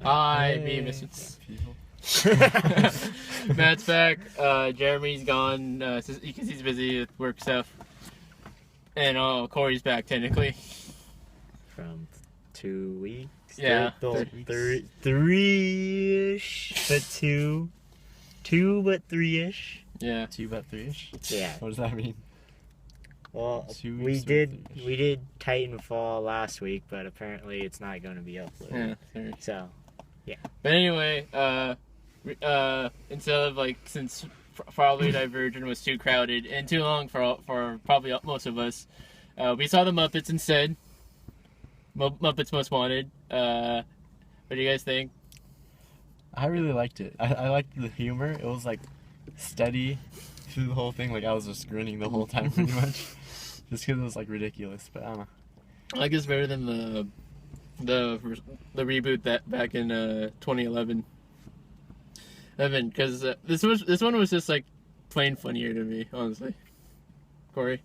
Hi, me, Misfits. Matt's back. Jeremy's gone because he's busy with work stuff. And Corey's back technically. From 2 weeks? Yeah. 3-ish, but 2. 2, but 3-ish. Yeah. 2 but 3-ish? Yeah. What does that mean? Well, 2 we weeks did Titanfall last week, but apparently it's not going to be uploaded. Yeah. Sorry. So, yeah. But anyway, instead of since probably Divergent was too crowded and too long for probably most of us, we saw the Muppets instead. Muppets Most Wanted. What do you guys think? I really liked it. I liked the humor. It was steady through the whole thing. I was just grinning the whole time pretty much. Just because it was ridiculous, but I don't know. I like it's better than the reboot that back in 2011. Because this one was just plain funnier to me, honestly. Corey?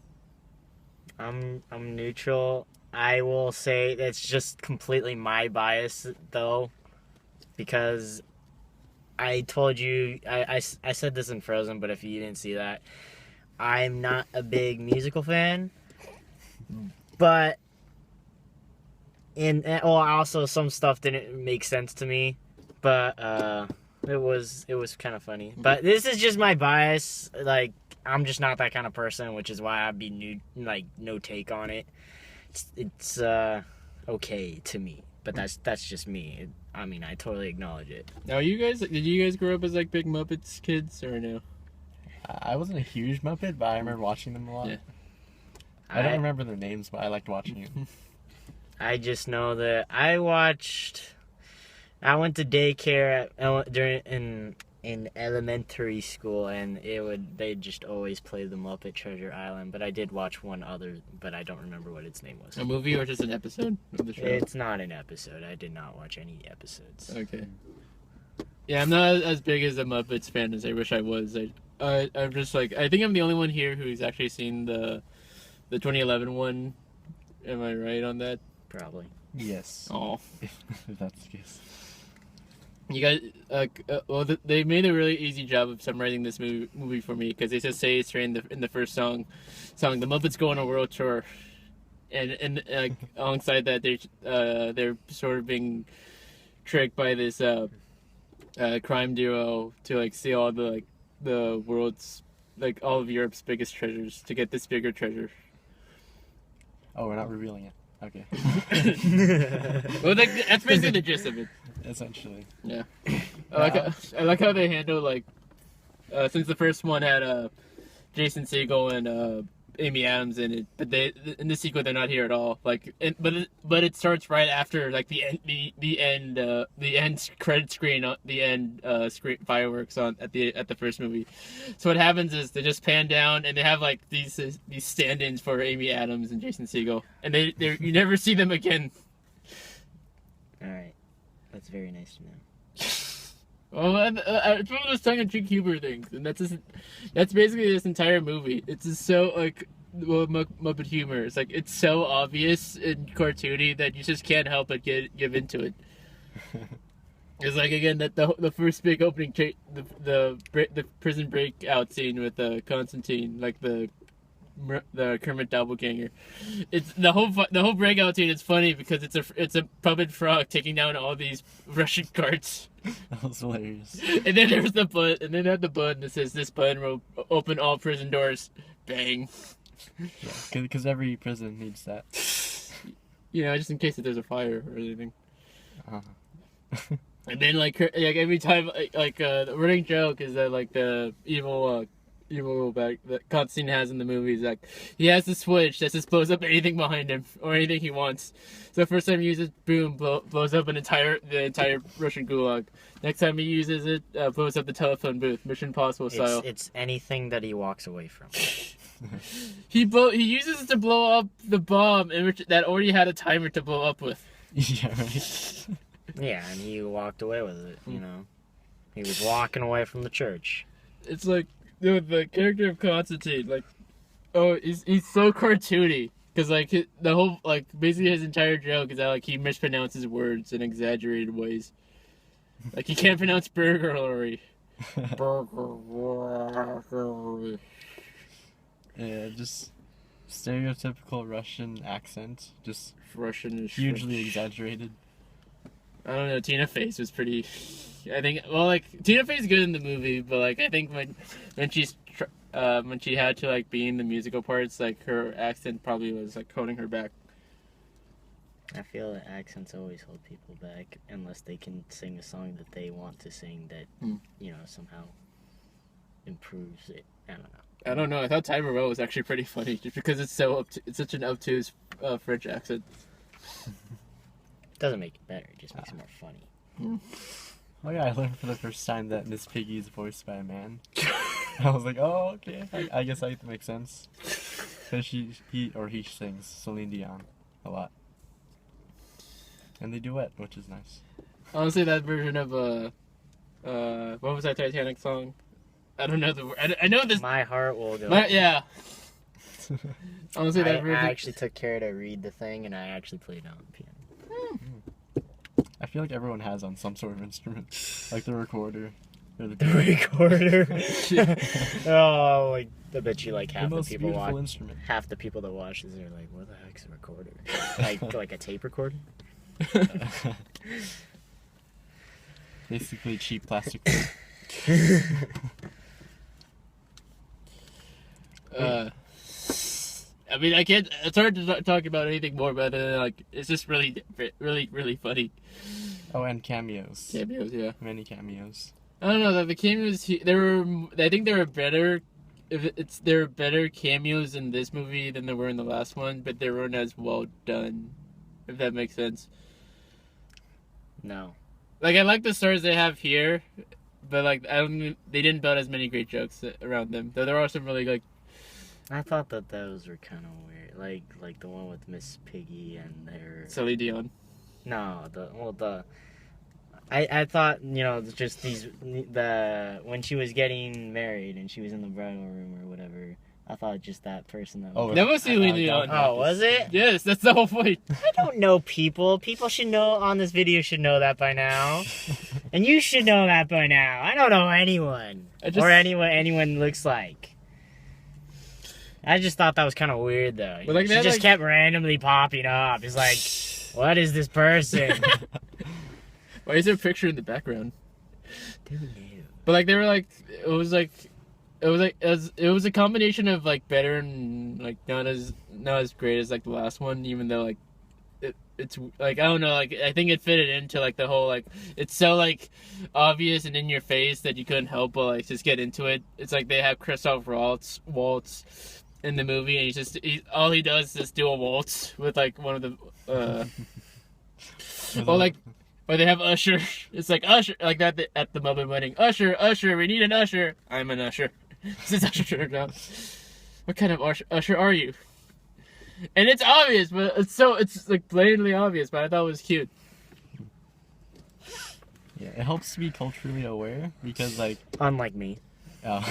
I'm neutral. I will say that's just completely my bias, though, because I told you, I said this in Frozen, but if you didn't see that, I'm not a big musical fan, but also some stuff didn't make sense to me, but it was kind of funny. But this is just my bias. I'm just not that kind of person, which is why I'd be no take on it. It's okay to me, but that's just me. I mean, I totally acknowledge it. Now, did you guys grow up as big Muppets kids or no? I wasn't a huge Muppet, but I remember watching them a lot. Yeah. I don't remember their names, but I liked watching it. I just know that I went to daycare in elementary school, and they just always play the Muppet Treasure Island, but I did watch one other, but I don't remember what its name was. A movie or just an episode of the show? It's not an episode. I did not watch any episodes. Okay. Yeah, I'm not as big as a Muppets fan as I wish I was. I'm just I think I'm the only one here who's actually seen the 2011 one. Am I right on that? Probably. Yes. Oh. If that's the case. You guys, they made a really easy job of summarizing this movie for me, because they just say it's in the first song, the Muppets go on a world tour, and alongside that they're sort of being tricked by this crime duo to steal all the world's all of Europe's biggest treasures to get this bigger treasure. Oh, we're not revealing it. Okay. Well, that's basically the gist of it. Essentially. Yeah. I like how they handle since the first one had Jason Segel and Amy Adams in it, but in the sequel they're not here at all. But it starts right after the end credit screen, the end screen fireworks at the first movie. So what happens is they just pan down and they have these stand-ins for Amy Adams and Jason Segel, and you never see them again. All right, that's very nice to know. Well, it's one of those tongue-in-cheek humor things, and that's basically this entire movie. It's just so Muppet humor. It's so obvious and cartoony that you just can't help but give into it. It's again that the first big opening, the prison breakout scene with Constantine, the Kermit doppelganger. It's the whole breakout scene is funny because it's a puppet frog taking down all these Russian guards. That was hilarious. And then there's the button, and then at the button that says this button will open all prison doors. Bang. Yeah, because every prison needs that. Just in case if there's a fire or anything. Uh-huh. And then every time the running joke is that the evil back that Constantine has in the movies, he has the switch that just blows up anything behind him or anything he wants. So the first time he uses it, boom, blows up the entire Russian gulag. Next time he uses it, blows up the telephone booth, Mission Impossible style. It's anything that he walks away from. He uses it to blow up the bomb that already had a timer to blow up with. Yeah, right. Yeah, and he walked away with it. He was walking away from the church. It's the character of Constantine, he's so cartoony, because the whole basically his entire joke is that he mispronounces words in exaggerated ways. Like you can't pronounce burglary. Burglary. Yeah, just stereotypical Russian accent, just Russian is hugely exaggerated. I don't know. Tina Fey's was pretty. I think. Well, like Tina Fey's good in the movie, but like I think when she had to like be in the musical parts, like her accent probably was like holding her back. I feel that accents always hold people back unless they can sing a song that they want to sing that somehow improves it. I don't know. I don't know. I thought Ty Burrell was actually pretty funny, just because it's such an obtuse French accent. Doesn't make it better. It just makes it more funny. Oh yeah, I learned for the first time that Miss Piggy is voiced by a man. I was like, oh okay, I guess that makes sense. Because he sings Celine Dion a lot, and they duet, which is nice. Honestly, that version of what was that Titanic song? I don't know the word. I know this. My heart will go. Yeah. Honestly, that version. I actually took care to read the thing, and I actually played on the piano. I feel like everyone has on some sort of instrument, like the recorder. Or The recorder. Oh, like I bet you like the half the most people beautiful watch. instrument. Half the people that watch this are like, "What the heck's a recorder?" like a tape recorder. Basically cheap plastic. I mean, I can't. It's hard to talk about anything more, but like, it's just really, really, really funny. Oh, and cameos. Cameos, yeah. Many cameos. I don't know. The cameos, there were. I think there were better. There were better cameos in this movie than there were in the last one, but they weren't as well done. If that makes sense. No. Like, I like the stars they have here, but like, they didn't build as many great jokes around them. Though there are some really like. I thought that those were kind of weird, like the one with Miss Piggy and their. Celine Dion. No, I thought just when she was getting married and she was in the bridal room or whatever. I thought just that person that. Oh, That was Celine Dion. Oh, was it? Yes, that's the whole point. I don't know people. People should know on this video should know that by now, and you should know that by now. I don't know anyone or anyone looks like. I just thought that was kind of weird, though. But like she just kept randomly popping up. It's like, what is this person? Why is there a picture in the background? Dude, no. But like, they were like, it was a combination of like better and like not as great as like the last one, even though like it's like, I don't know, like I think it fitted into like the whole like it's so like obvious and in your face that you couldn't help but like just get into it. It's like they have Christoph Waltz in the movie, and all he does is do a waltz with like one of the or they have Usher. It's like Usher, like that at the Muppet wedding. Usher, we need an usher. I'm an usher. This is Usher turned out. What kind of usher are you? And it's obvious, but it's like blatantly obvious. But I thought it was cute. Yeah, it helps to be culturally aware because like. Unlike me. Oh.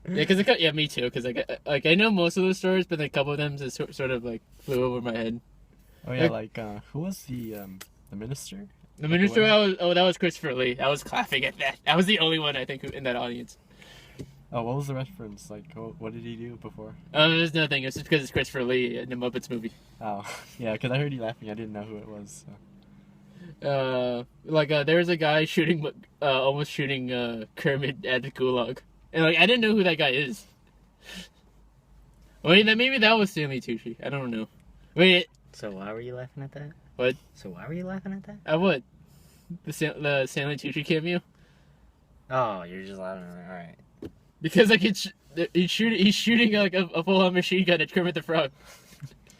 Yeah, because me too. Because like I know most of those stories, but a couple of them just sort of like flew over my head. Oh yeah, like who was the minister? The minister, that was Christopher Lee. I was clapping at that. I was the only one I think in that audience. Oh, what was the reference? Like, what did he do before? There's nothing. It's just because it's Christopher Lee in the Muppets movie. Oh, yeah, because I heard you laughing. I didn't know who it was. So. There's a guy almost shooting Kermit at the Gulag, and like I didn't know who that guy is. Wait, maybe that was Stanley Tucci. I don't know. Wait. So why were you laughing at that? What? So why were you laughing at that? At what? The Stanley Tucci cameo? Oh, you're just laughing at that. All right. Because like he's shooting like a full-on machine gun at Kermit the Frog.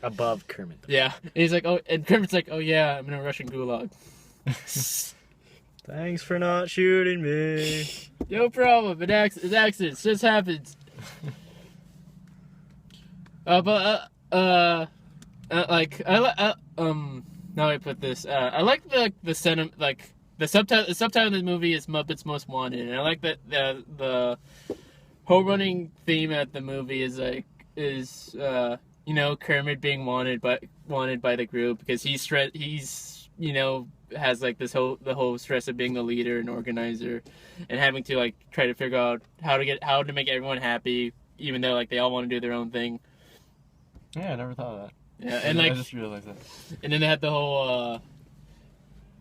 Above Kermit. Yeah, and he's like, oh, and Kermit's like, oh yeah, I'm in a Russian gulag. Thanks for not shooting me. No problem. It's accidents. Just happens. Now I put this. I like the sentiment, like the subtitle of the movie is Muppets Most Wanted, and I like that the whole running theme at the movie is Kermit being wanted by the group because he's has like the whole stress of being the leader and organizer, and having to like try to figure out how to make everyone happy, even though like they all want to do their own thing. Yeah, I never thought of that. Yeah, and like I just realized that. and then they had the whole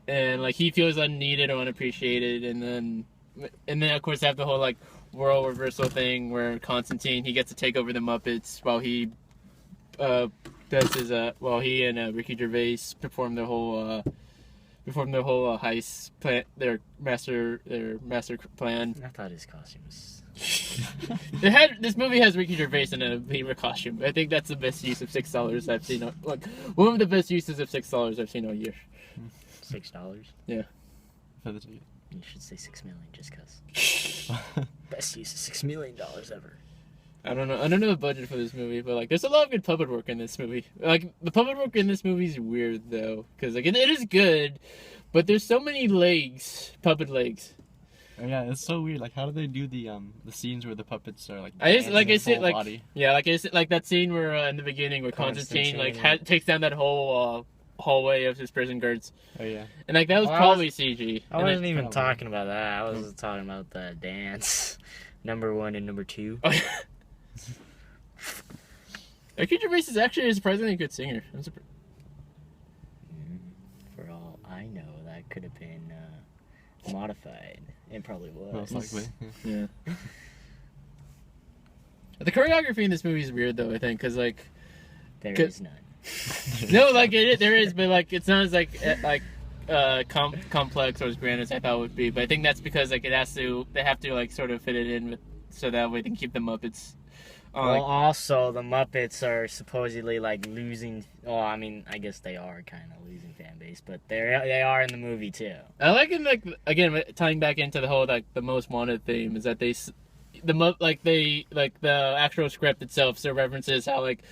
and like he feels unneeded or unappreciated, and then of course they have the whole like role reversal thing where Constantine, he gets to take over the Muppets while he does his while he and Ricky Gervais perform their whole heist plan, their master plan. I thought his costume was. This movie has Ricky Gervais in a lemur costume. I think that's the best use of $6 I've seen. Like one of the best uses of $6 I've seen all year. $6? Yeah. For the ticket. You should say $6 million, just cause. Best use of $6 million ever. I don't know the budget for this movie, but like there's a lot of good puppet work in this movie. Like the puppet work in this movie is weird though, because like it is good, but there's so many puppet legs. Oh, yeah, it's so weird. Like, how do they do the scenes where the puppets are like? I just dancing like I their said whole like body? yeah, like I said like that scene where in the beginning where Constantine like takes down that whole hallway of his prison guards. Oh yeah. And like that was probably CG. I wasn't even talking about that. I was talking about the dance, number 1 and number 2. Oh, yeah. Ricky Gervais is actually a surprisingly good singer. For all I know, that could have been modified. It probably was. Most likely. Yeah. The choreography in this movie is weird though. I think because like there is none. No, like there is, but like it's not as like complex or as grand as I thought it would be. But I think that's because like they have to like sort of fit it in with so that way they can keep the Muppets. Well, also the Muppets are supposedly like losing. Well, I mean, I guess they are kind of losing fan base, but they are in the movie too. I like it like again tying back into the whole like the Most Wanted theme is that the actual script itself so references how like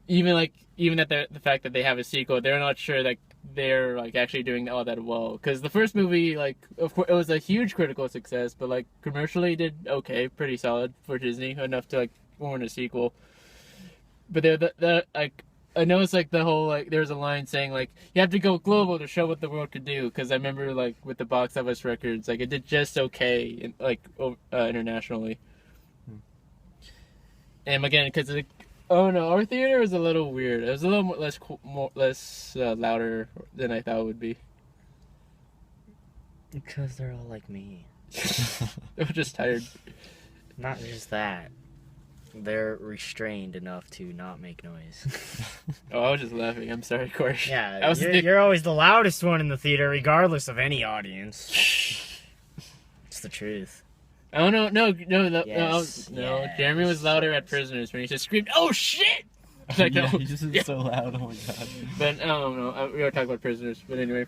even at the fact that they have a sequel, they're not sure that they're like actually doing all that well, because the first movie like of course it was a huge critical success, but like commercially did okay, pretty solid for Disney, enough to like warrant a sequel. But the like I know it's like the whole like there's a line saying like you have to go global to show what the world could do, because I remember like with the box office records like it did just okay in, like internationally. And again because oh no, our theater was a little weird. It was a little less louder than I thought it would be. Because they're all like me. They were just tired. Not just that. They're restrained enough to not make noise. Oh, I was just laughing. I'm sorry, Corey. Yeah, you're always the loudest one in the theater, regardless of any audience. It's the truth. Oh no! Yes. Jeremy was louder at Prisoners when he just screamed, "Oh shit!" Like, yeah, no. he just is so loud. Oh my god. But I don't know. We gotta talk about Prisoners. But anyway,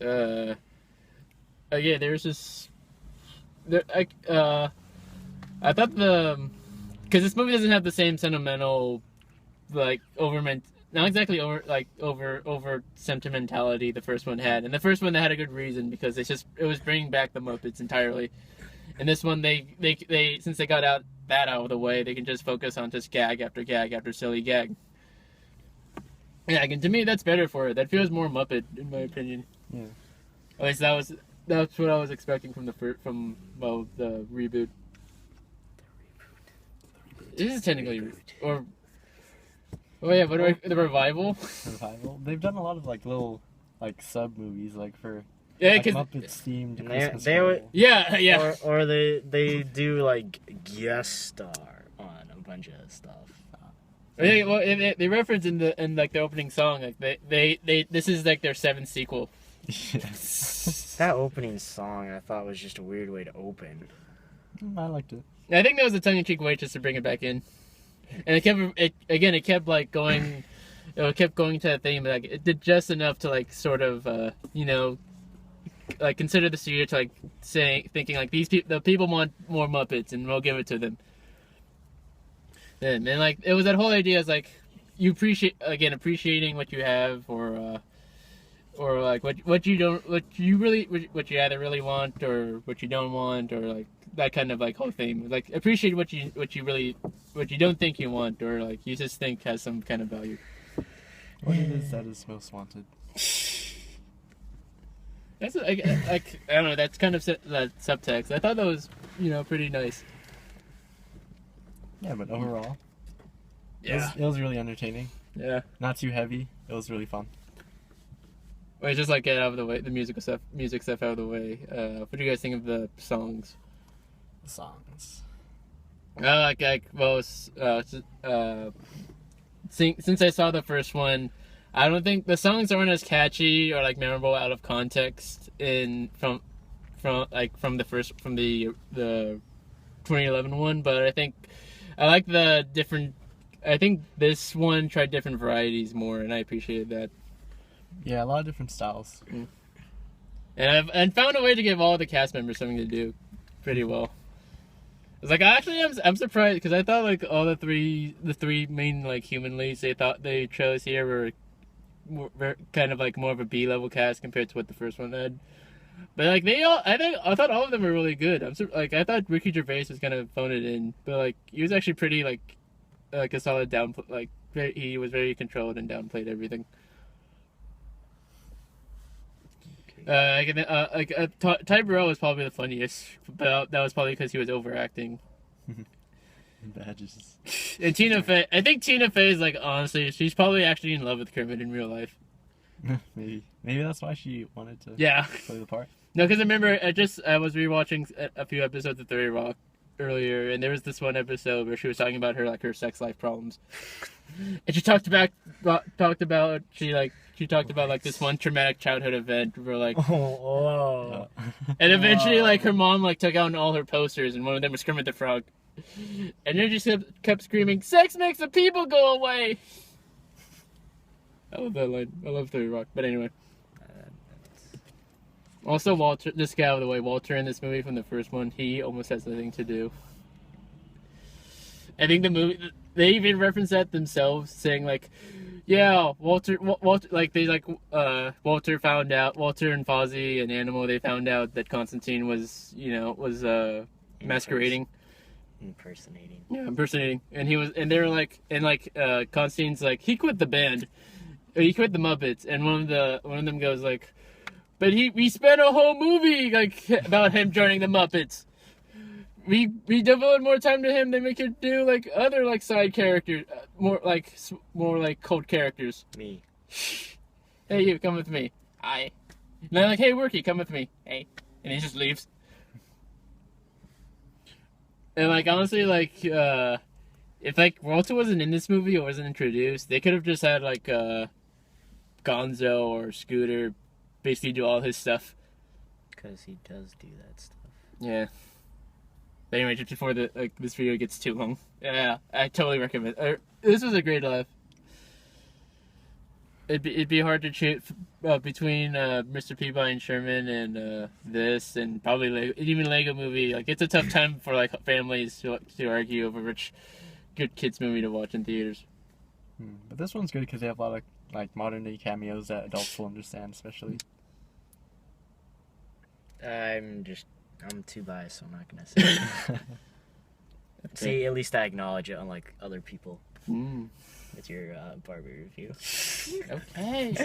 yeah, there's this. I thought because this movie doesn't have the same sentimental, like not exactly over sentimentality the first one had, and the first one they had a good reason because it was bringing back the Muppets entirely, and this one they since they got that out of the way, they can just focus on just gag after silly gag. Yeah, and to me that's better for it. That feels more Muppet in my opinion. Yeah. At least that's what I was expecting from the reboot. This is technically the revival. Revival. They've done a lot of like little like sub movies like for Yeah, like because Muppets themed And Christmas they Carol. would- yeah. Or they do like guest star on a bunch of stuff. Yeah, well, they reference in like the opening song, like they this is like their 7th sequel. Yes. That opening song I thought was just a weird way to open. I liked it. I think that was a tongue-in-cheek way just to bring it back in, and it kept like going, it kept going to that theme, but like it did just enough to like sort of like consider the studio to like thinking like the people want more Muppets and we'll give it to them. And like it was that whole idea is like you appreciating what you have or like what you either really want or what you don't want, or like that kind of like whole theme. Like appreciate what you don't think you want, or like you just think has some kind of value. What is that is most wanted? That's like I don't know. That's kind of that subtext. I thought that was pretty nice. Yeah, but overall, Yeah. it was really entertaining. Yeah. Not too heavy. It was really fun. Wait, just like get out of the way, the music stuff out of the way. What do you guys think of the songs? The songs. Since I saw the first one, I don't think the songs aren't as catchy or like memorable out of context from the 2011 one, but I think I like the different. I think this one tried different varieties more, and I appreciated that. Yeah, a lot of different styles. And found a way to give all the cast members something to do, pretty well. It's like I'm surprised because I thought like all the three main like human leads they chose here were kind of like more of a B-level cast compared to what the first one had. But like I thought all of them were really good. I thought Ricky Gervais was gonna phone it in, but like he was actually pretty like a solid he was very controlled and downplayed everything. Ty Burrell was probably the funniest, but that was probably because he was overacting. Badges. And Tina Fey, I think Tina Fey is like honestly, she's probably actually in love with Kermit in real life. Maybe that's why she wanted to play the part. No, because I remember I was rewatching a few episodes of 30 Rock earlier, and there was this one episode where she was talking about her sex life problems, and she talked about this one traumatic childhood event where like and eventually like her mom like took out all her posters, and one of them was Kermit the Frog, and then she kept screaming, "Sex makes the people go away." I love that line. I love 30 Rock. But anyway. Also, Walter, this guy out of the way, Walter in this movie from the first one, he almost has nothing to do. I think the movie, they even reference that themselves, saying like, yeah, Walter and Fozzie and Animal, they found out that Constantine was masquerading. Impersonating. Yeah, impersonating. And they were like, Constantine's like, he quit the band. Or he quit the Muppets, and one of them goes like, but we spent a whole movie like about him joining the Muppets. We devoted more time to him than we could do like other like side characters, more like cold characters. Me. Hey, you come with me. Hi. And they're like, hey, Worky, come with me. Hey, and he just leaves. And like honestly, like if like Walter wasn't in this movie or wasn't introduced, they could have just had like Gonzo or Scooter basically do all his stuff. Because he does do that stuff. Yeah. But anyway, just before this video gets too long, yeah, I totally recommend. This was a great laugh. It'd be hard to choose between Mr. Peabody and Sherman and this and probably even Lego Movie. Like it's a tough time for like families to argue over which good kids movie to watch in theaters. But this one's good because they have a lot of like modern day cameos that adults will understand, especially. I'm too biased, so I'm not gonna say it. Okay. See, at least I acknowledge it, unlike other people. With your Barbie review. Okay.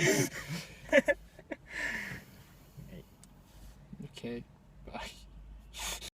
Okay. Bye.